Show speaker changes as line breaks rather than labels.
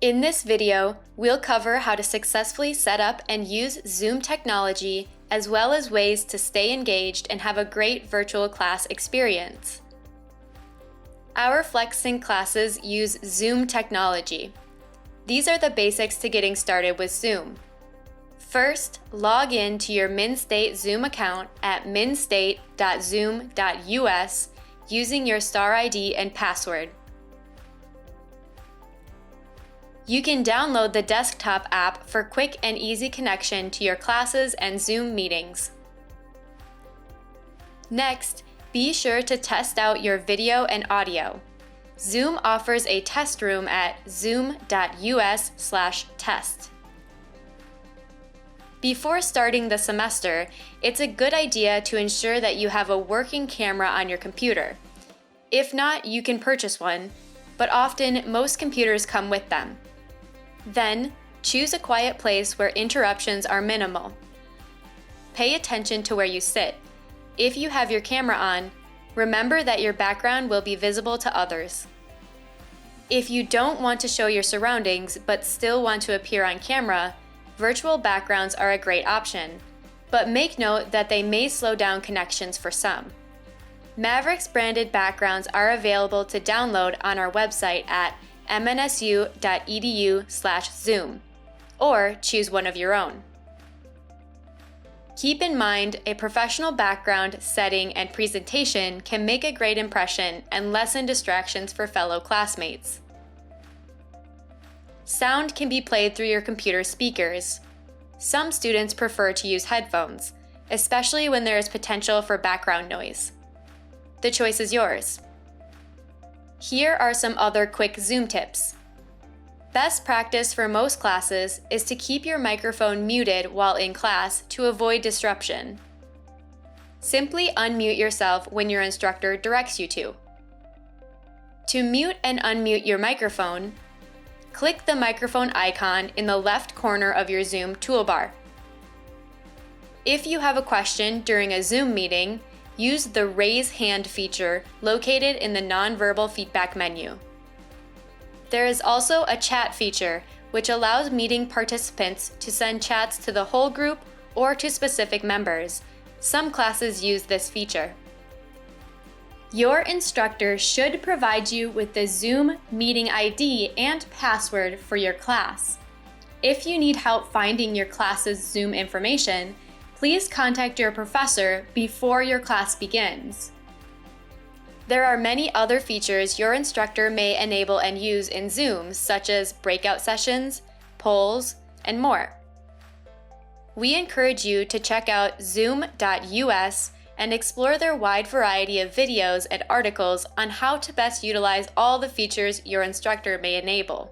In this video, we'll cover how to successfully set up and use Zoom technology, as well as ways to stay engaged and have a great virtual class experience. Our FlexSync classes use Zoom technology. These are the basics to getting started with Zoom. First, log in to your MnState Zoom account at mnstate.zoom.us using your star ID and password. You can download the desktop app for quick and easy connection to your classes and Zoom meetings. Next, be sure to test out your video and audio. Zoom offers a test room at zoom.us/test. Before starting the semester, it's a good idea to ensure that you have a working camera on your computer. If not, you can purchase one, but often most computers come with them. Then, choose a quiet place where interruptions are minimal. Pay attention to where you sit. If you have your camera on, remember that your background will be visible to others. If you don't want to show your surroundings but still want to appear on camera, virtual backgrounds are a great option, but make note that they may slow down connections for some. Mavericks branded backgrounds are available to download on our website at mnsu.edu/zoom, or choose one of your own. Keep in mind, a professional background, setting, and presentation can make a great impression and lessen distractions for fellow classmates. Sound can be played through your computer speakers. Some students prefer to use headphones, especially when there is potential for background noise. The choice is yours. Here are some other quick Zoom tips. Best practice for most classes is to keep your microphone muted while in class to avoid disruption. Simply unmute yourself when your instructor directs you to. To mute and unmute your microphone, click the microphone icon in the left corner of your Zoom toolbar. If you have a question during a Zoom meeting, use the Raise Hand feature located in the nonverbal feedback menu. There is also a chat feature, which allows meeting participants to send chats to the whole group or to specific members. Some classes use this feature. Your instructor should provide you with the Zoom meeting ID and password for your class. If you need help finding your class's Zoom information, please contact your professor before your class begins. There are many other features your instructor may enable and use in Zoom, such as breakout sessions, polls, and more. We encourage you to check out zoom.us and explore their wide variety of videos and articles on how to best utilize all the features your instructor may enable.